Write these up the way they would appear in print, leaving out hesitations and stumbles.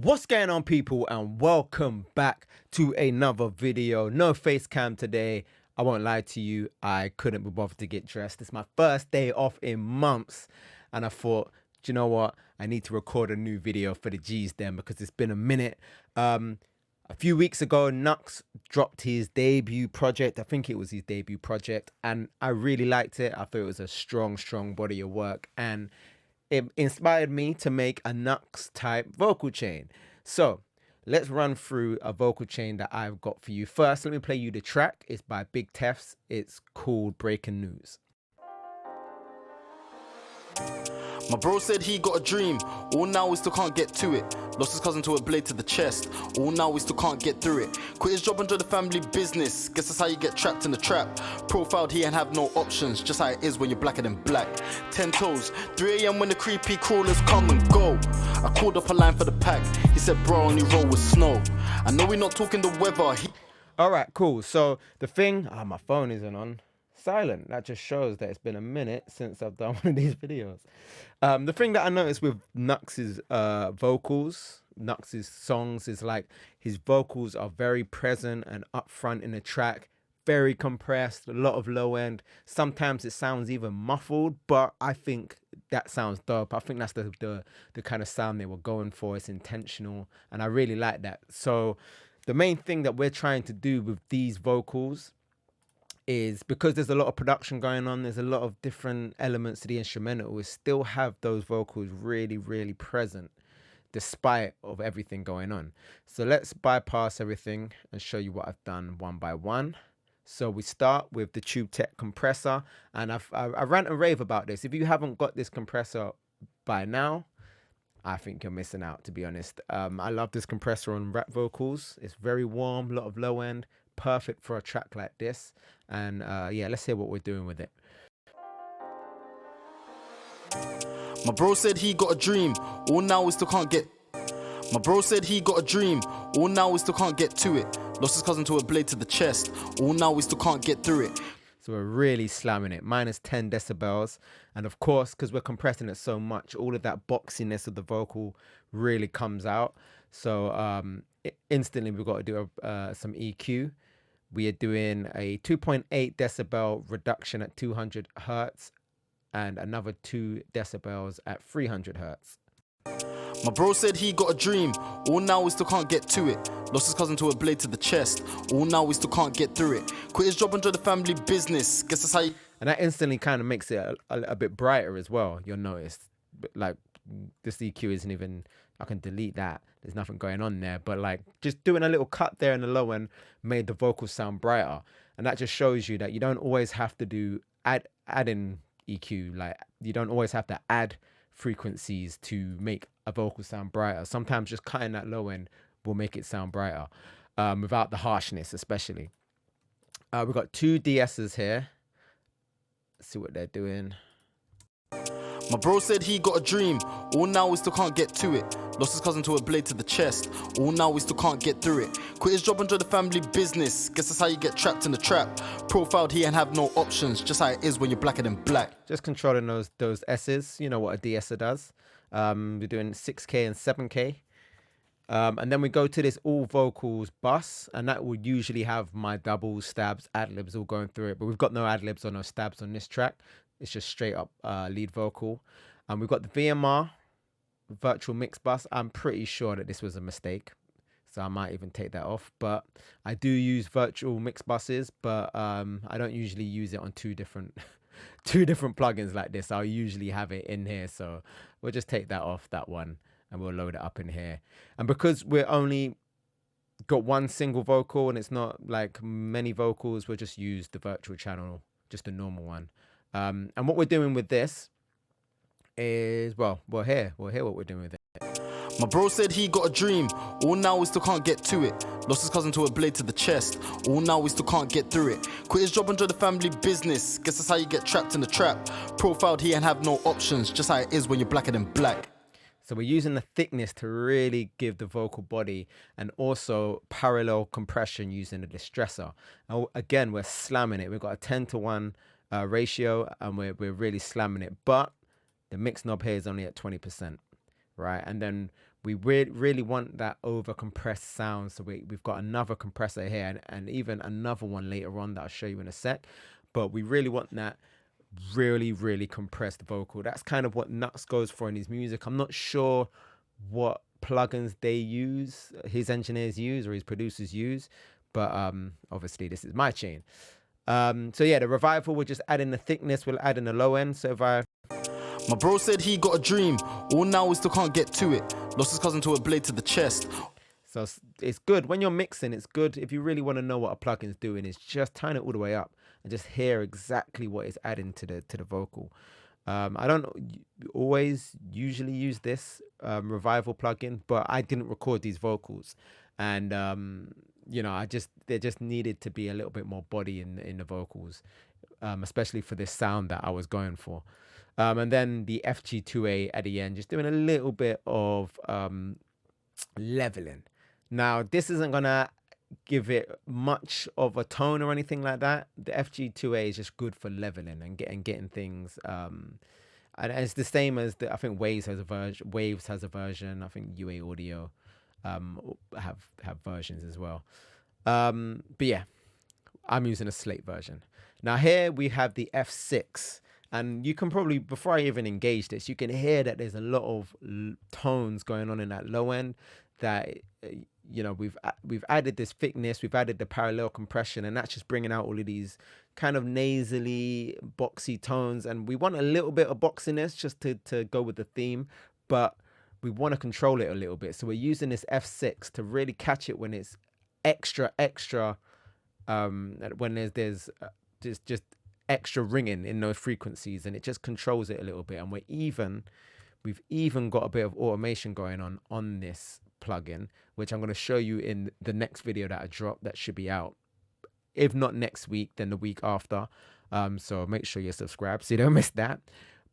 What's going on, people, and welcome back to another video. No face cam today. I won't lie to you, I couldn't be bothered to get dressed. It's my first day off in months, and I thought, do you know what, I need to record a new video for the G's then, because it's been a minute. A few weeks ago, Knucks dropped his debut project. I think it was his debut project, and I really liked it. I thought it was a strong body of work, and it inspired me to make a Knucks type vocal chain. So let's run through a vocal chain that I've got for you. First, let me play you the track. It's by Big Tefs. It's called Breaking News. My bro said he got a dream, all now we still can't get to it. Lost his cousin to a blade to the chest, all now we still can't get through it. Quit his job and join the family business, guess that's how you get trapped in the trap. Profiled he ain't have no options, just how it is when you're blacker than black. 10 toes, 3 AM when the creepy crawlers come and go. I called up a line for the pack, he said bro only roll with snow. I know we're not talking the weather. Alright, cool. So the thing, my phone isn't on silent. That just shows that it's been a minute since I've done one of these videos. The thing that I noticed with Knucks's vocals, Knucks's songs, is like his vocals are very present and upfront in the track, very compressed, a lot of low end. Sometimes it sounds even muffled, but I think that sounds dope. I think that's the kind of sound they were going for. It's intentional, and I really like that. So the main thing that we're trying to do with these vocals is, because there's a lot of production going on, there's a lot of different elements to the instrumental, we still have those vocals really present despite of everything going on. So let's bypass everything and show you what I've done one by one. So we start with the Tube Tech compressor, and I rant and rave about this. If you haven't got this compressor by now, I think you're missing out, to be honest. I love this compressor on rap vocals. It's very warm, a lot of low end, perfect for a track like this. And yeah, let's hear what we're doing with it. My bro said he got a dream, all now we still can't get. My bro said he got a dream, all now we still can't get to it. Lost his cousin to a blade to the chest, all now we still can't get through it. So we're really slamming it, minus 10 decibels. And of course, because we're compressing it so much, all of that boxiness of the vocal really comes out. So instantly we've got to do some EQ. We are doing a 2.8 decibel reduction at 200 hertz and another 2 decibels at 300 hertz. My bro said he got a dream, all now we still can't get to it. Lost his cousin to a blade to the chest, all now we still can't get through it. Quit his job and join the family business, guess that's how you... And that instantly kind of makes it a bit brighter as well, you'll notice. Like, this EQ isn't even, I can delete that, there's nothing going on there, but like just doing a little cut there in the low end made the vocals sound brighter. And that just shows you that you don't always have to do add in EQ. Like, you don't always have to add frequencies to make a vocal sound brighter. Sometimes just cutting that low end will make it sound brighter, without the harshness especially. We've got 2 de-essers here. Let's see what they're doing. My bro said he got a dream, all now we still can't get to it. Lost his cousin to a blade to the chest, all now we still can't get through it. Quit his job and join the family business, guess that's how you get trapped in the trap. Profiled he ain't have no options, just how it is when you're blacker than black. Just controlling those S's, you know what a de-esser does. We're doing 6K and 7K. And then we go to this all vocals bus, and that will usually have my doubles, stabs, ad-libs all going through it, but we've got no ad-libs or no stabs on this track. It's just straight up lead vocal. And we've got the VMR, virtual mix bus. I'm pretty sure that this was a mistake, so I might even take that off. But I do use virtual mix buses, but I don't usually use it on two different plugins like this. I'll usually have it in here, so we'll just take that off, that one, and we'll load it up in here. And because we're only got one single vocal and it's not like many vocals, we'll just use the virtual channel, just a normal one. And what we're doing with this is, well, we'll hear what we're doing with it. My bro said he got a dream, all now we still can't get to it. Lost his cousin to a blade to the chest, all now we still can't get through it. Quit his job and join the family business, guess that's how you get trapped in the trap. Profiled he ain't have no options, just how it is when you're blacker than black. So we're using the thickness to really give the vocal body, and also parallel compression using the distressor. And again, we're slamming it. We've got a 10:1 ratio, and we're really slamming it. But the mix knob here is only at 20%, right? And then We really want that over compressed sound. So we've got another compressor here and even another one later on that I'll show you in a sec. But we really want that really compressed vocal. That's kind of what Knucks goes for in his music. I'm not sure what plugins they use, his engineers use, or his producers use, but obviously this is my chain. So yeah, the revival, we're just adding the thickness, we'll add in the low end. So if I... My bro said he got a dream, all now we still can't get to it. Lost his cousin to a blade to the chest. So it's good when you're mixing. It's good if you really want to know what a plugin's doing, is just turn it all the way up and just hear exactly what it's adding to the vocal. I don't always usually use this revival plugin, but I didn't record these vocals, and you know, there just needed to be a little bit more body in the vocals, especially for this sound that I was going for. And then the FG2A at the end, just doing a little bit of leveling. Now, this isn't gonna give it much of a tone or anything like that. The FG2A is just good for leveling and getting things. And it's the same as I think Waves has a version. Waves has a version. I think UA Audio have versions as well. But yeah, I'm using a Slate version. Now here we have the F6. And you can probably, before I even engage this, you can hear that there's a lot of tones going on in that low end that, you know, we've added this thickness, we've added the parallel compression, and that's just bringing out all of these kind of nasally, boxy tones. And we want a little bit of boxiness just to go with the theme, but we want to control it a little bit. So we're using this F6 to really catch it when it's extra, when there's just extra ringing in those frequencies, and it just controls it a little bit. And we've even got a bit of automation going on this plugin, which I'm going to show you in the next video that I drop, that should be out, if not next week, then the week after. So make sure you're subscribed so you don't miss that.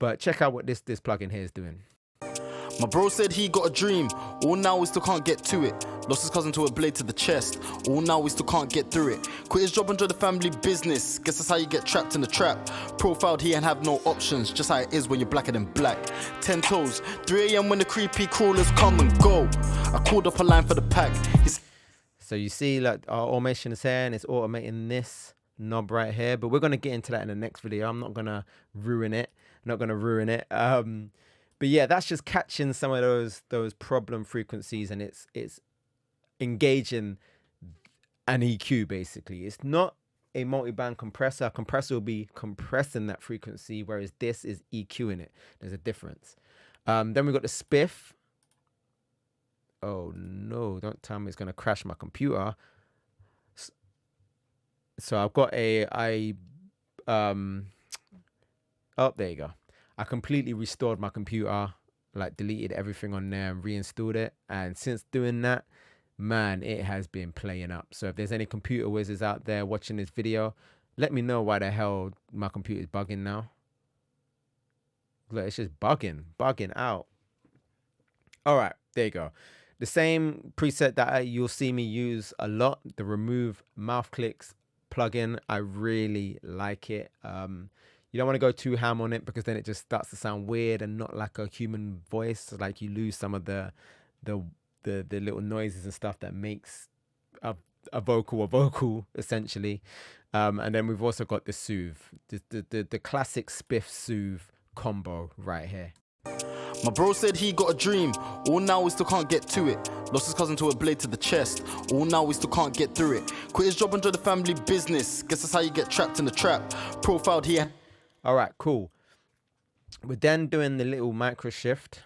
But check out what this plugin here is doing. My bro said he got a dream, all now we still can't get to it. Lost his cousin to a blade to the chest, all now we still can't get through it. Quit his job and join the family business, guess that's how you get trapped in the trap. Profiled he and have no options, just how it is when you're blacker than black. 10 toes, 3 AM when the creepy crawlers come and go. I called up a line for the pack. So you see, like, our automation is here and it's automating this knob right here, but we're going to get into that in the next video. I'm not going to ruin it. But yeah, that's just catching some of those problem frequencies, and it's engaging an EQ basically. It's not a multi-band compressor. A compressor will be compressing that frequency, whereas this is EQing it. There's a difference. Then we've got the spiff. Oh no, don't tell me it's going to crash my computer. So I've got oh, there you go. I completely restored my computer, like deleted everything on there and reinstalled it. And since doing that, man, it has been playing up. So if there's any computer wizards out there watching this video, let me know why the hell my computer is bugging now. Look, it's just bugging out. All right, there you go. The same preset that you'll see me use a lot, the remove mouth clicks plugin. I really like it. You don't want to go too ham on it because then it just starts to sound weird and not like a human voice. Like you lose some of the little noises and stuff that makes a vocal essentially. And then we've also got the soothe, the classic spiff soothe combo right here. My bro said he got a dream, all now we still can't get to it. Lost his cousin to a blade to the chest, all now we still can't get through it. Quit his job and join the family business, guess that's how you get trapped in the trap. Profiled here. All right, cool. We're then doing the little micro shift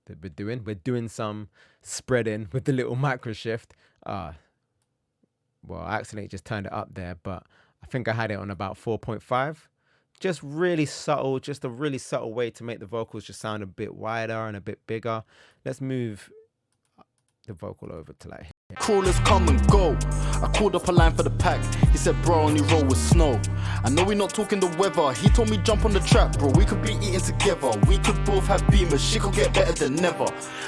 that we're doing. We're doing some spreading with the little micro shift. Well, I accidentally just turned it up there, but I think I had it on about 4.5. Just really subtle, just a really subtle way to make the vocals just sound a bit wider and a bit bigger. Let's move the vocal over to like here. Crawlers come and go. I called up a line for the pack. He said, bro, only roll with snow. I know we're not talking the weather. He told me jump on the trap, bro. We could be eating together. We could both have beamers. She could get better than never.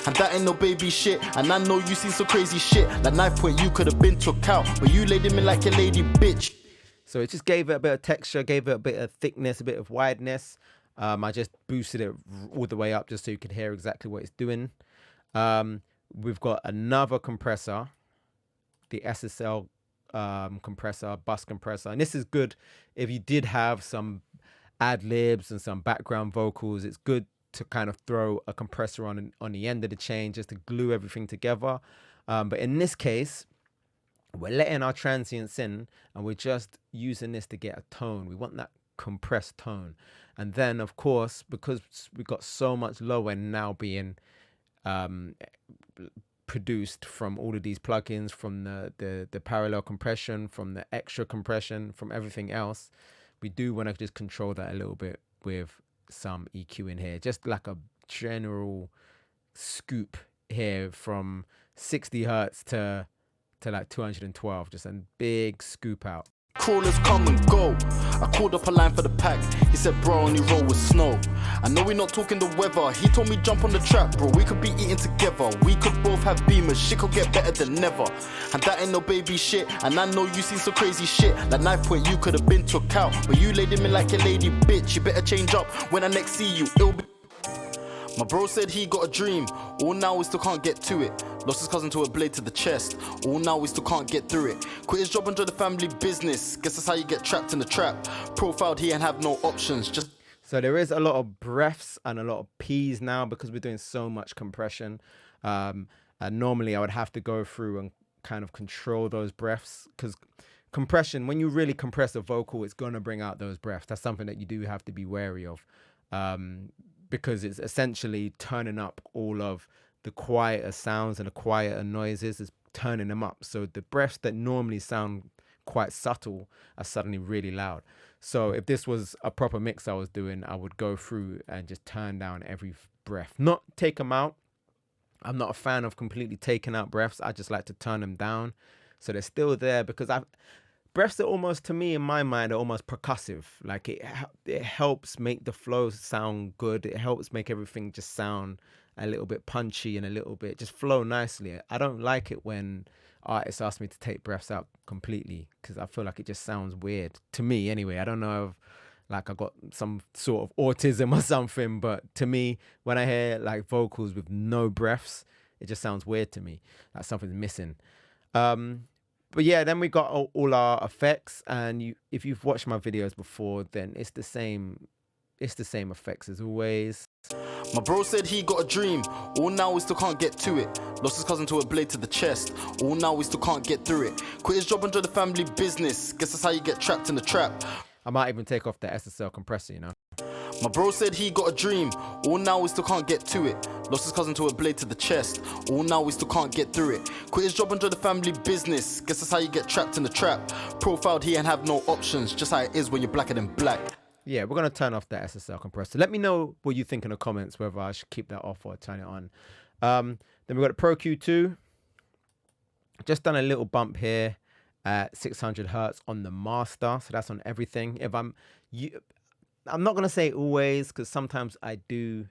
And that ain't no baby shit. And I know you seen some crazy shit. Like knife point you could have been took out, but you laid him in like a lady bitch. So it just gave it a bit of texture, gave it a bit of thickness, a bit of wideness. I just boosted it all the way up just so you could hear exactly what it's doing. We've got another compressor, the SSL compressor, bus compressor. And this is good if you did have some ad libs and some background vocals. It's good to kind of throw a compressor on the end of the chain just to glue everything together. But in this case, we're letting our transients in and we're just using this to get a tone. We want that compressed tone. And then, of course, because we've got so much low end now being produced from all of these plugins, from the parallel compression, from the extra compression, from everything else, we do want to just control that a little bit with some EQ in here. Just like a general scoop here from 60 hertz to like 212, just a big scoop out. Crawlers come and go. I called up a line for the pack. He said, bro, only roll with snow. I know we're not talking the weather. He told me jump on the trap, bro. We could be eating together. We could both have beamers. Shit could get better than never. And that ain't no baby shit. And I know you seen some crazy shit. Like knife point, you could have been took out. But you laid him in like a lady bitch. You better change up when I next see you. It'll be. My bro said he got a dream. All now we still can't get to it. Lost his cousin to a blade to the chest. All now we still can't get through it. Quit his job and join the family business. Guess that's how you get trapped in the trap. Profiled he and have no options. Just. So there is a lot of breaths and a lot of P's now because we're doing so much compression. And normally I would have to go through and kind of control those breaths, because compression, when you really compress a vocal, it's going to bring out those breaths. That's something that you do have to be wary of. Because it's essentially turning up all of the quieter sounds and the quieter noises, is turning them up. So the breaths that normally sound quite subtle are suddenly really loud. So if this was a proper mix I was doing, I would go through and just turn down every breath, not take them out. I'm not a fan of completely taking out breaths. I just like to turn them down so they're still there, because breaths are almost, to me, in my mind, are almost percussive. Like it helps make the flow sound good. It helps make everything just sound a little bit punchy and a little bit just flow nicely. I don't like it when artists ask me to take breaths out completely, because I feel like it just sounds weird to me anyway. I don't know if like I got some sort of autism or something, but to me, when I hear like vocals with no breaths, it just sounds weird to me, like something's missing. But yeah, then we got all our effects, and if you've watched my videos before, then it's the same effects as always. My bro said he got a dream. All now we still can't get to it. Lost his cousin to a blade to the chest. All now we still can't get through it. Quit his job and join the family business. Guess that's how you get trapped in the trap. I might even take off the SSL compressor, you know. My bro said he got a dream. All now we still can't get to it. Lost his cousin to a blade to the chest. All now we still can't get through it. Quit his job and join the family business. Guess that's how you get trapped in the trap. Profiled he and have no options. Just how it is when you're blacker than black. Yeah, we're going to turn off the SSL compressor. Let me know what you think in the comments, whether I should keep that off or turn it on. Then we've got the Pro Q2. Just done a little bump here at 600 hertz on the master. So that's on everything. I'm not going to say always, because sometimes I do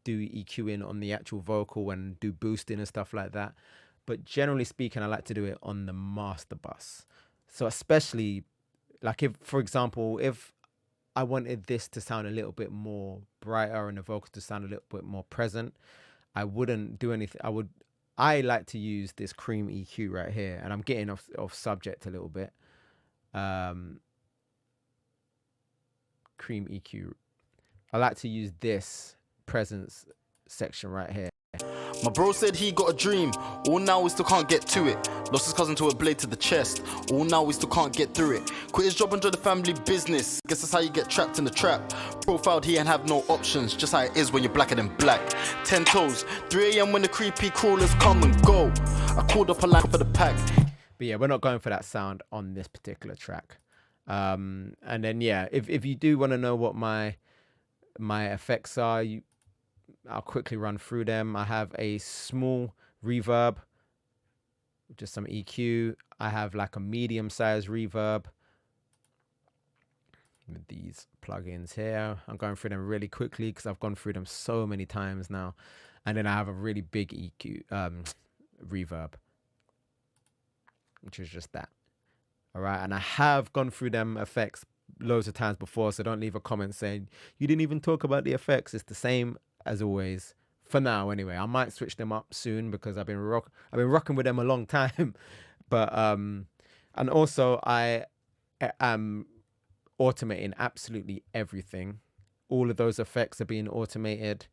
EQing on the actual vocal and do boosting and stuff like that. But generally speaking, I like to do it on the master bus. So especially, like if, for example, if I wanted this to sound a little bit more brighter and the vocals to sound a little bit more present, I wouldn't do anything. I like to use this cream EQ right here, and I'm getting off subject a little bit. Cream EQ. I like to use this presence section right here. My bro said he got a dream. All now we still can't get to it. Lost his cousin to a blade to the chest. All now we still can't get through it. Quit his job and join the family business. Guess that's how you get trapped in the trap. Profiled he and have no options. Just how it is when you're blacker than black. 10 toes. 3 a.m. when the creepy crawlers come and go. I called up a line for the pack. But yeah, we're not going for that sound on this particular track. And then yeah, if you do want to know what my effects are, I'll quickly run through them. I have a small reverb, just some EQ. I have like a medium-sized reverb with these plugins here. I'm going through them really quickly because I've gone through them so many times now. And then I have a really big EQ reverb, which is just that. All right, and I have gone through them effects loads of times before, so don't leave a comment saying you didn't even talk about the effects. It's the same as always for now anyway. I might switch them up soon because I've been rocking with them a long time. But and also I am automating absolutely everything. All of those effects are being automated.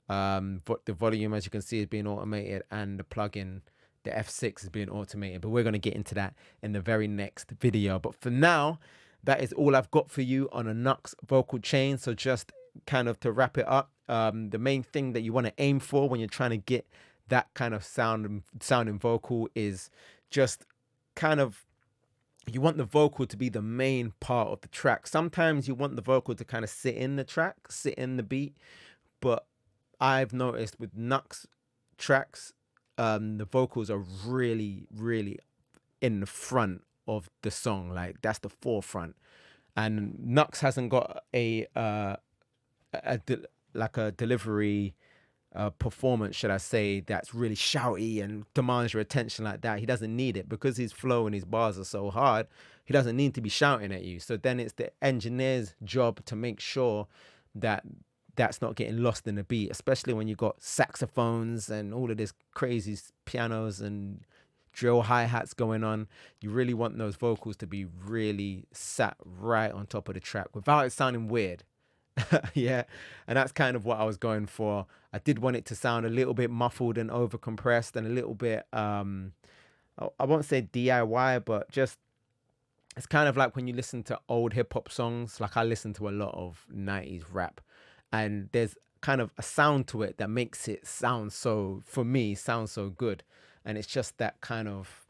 The volume, as you can see, is being automated, and the plugin, the F6, is being automated. But we're going to get into that in the very next video. But for now, that is all I've got for you on a Knucks vocal chain. So just kind of to wrap it up, the main thing that you want to aim for when you're trying to get that kind of sounding vocal is just kind of, you want the vocal to be the main part of the track. Sometimes you want the vocal to kind of sit in the track, sit in the beat. But I've noticed with Knucks tracks, the vocals are really, really in the front of the song. Like, that's the forefront. And Knucks hasn't got like a delivery performance, should I say, that's really shouty and demands your attention like that. He doesn't need it because his flow and his bars are so hard. He doesn't need to be shouting at you. So then it's the engineer's job to make sure that that's not getting lost in the beat, especially when you got saxophones and all of this crazy pianos and drill hi-hats going on. You really want those vocals to be really sat right on top of the track without it sounding weird. Yeah, and that's kind of what I was going for. I did want it to sound a little bit muffled and over compressed and a little bit I won't say DIY, but just, it's kind of like when you listen to old hip-hop songs. Like, I listen to a lot of 90s rap, and there's kind of a sound to it that makes it sound so, for me, sound so good. And it's just that kind of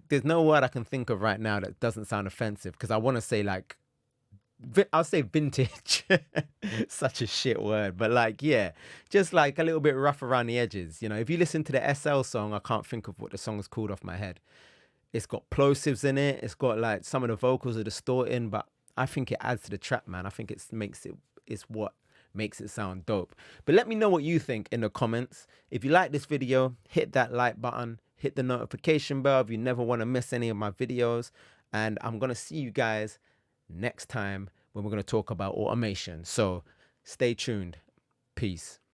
there's no word I can think of right now that doesn't sound offensive, because I want to say, like, I'll say vintage. Such a shit word, but like, yeah, just like a little bit rough around the edges. You know, if you listen to the SL song, I can't think of what the song is called off my head. It's got plosives in it. It's got, like, some of the vocals are distorting, but I think it adds to the track, man. I think it's what makes it sound dope. But let me know what you think in the comments. If you like this video, hit that like button, hit the notification bell if you never want to miss any of my videos. And I'm going to see you guys next time when we're going to talk about automation. So stay tuned. Peace.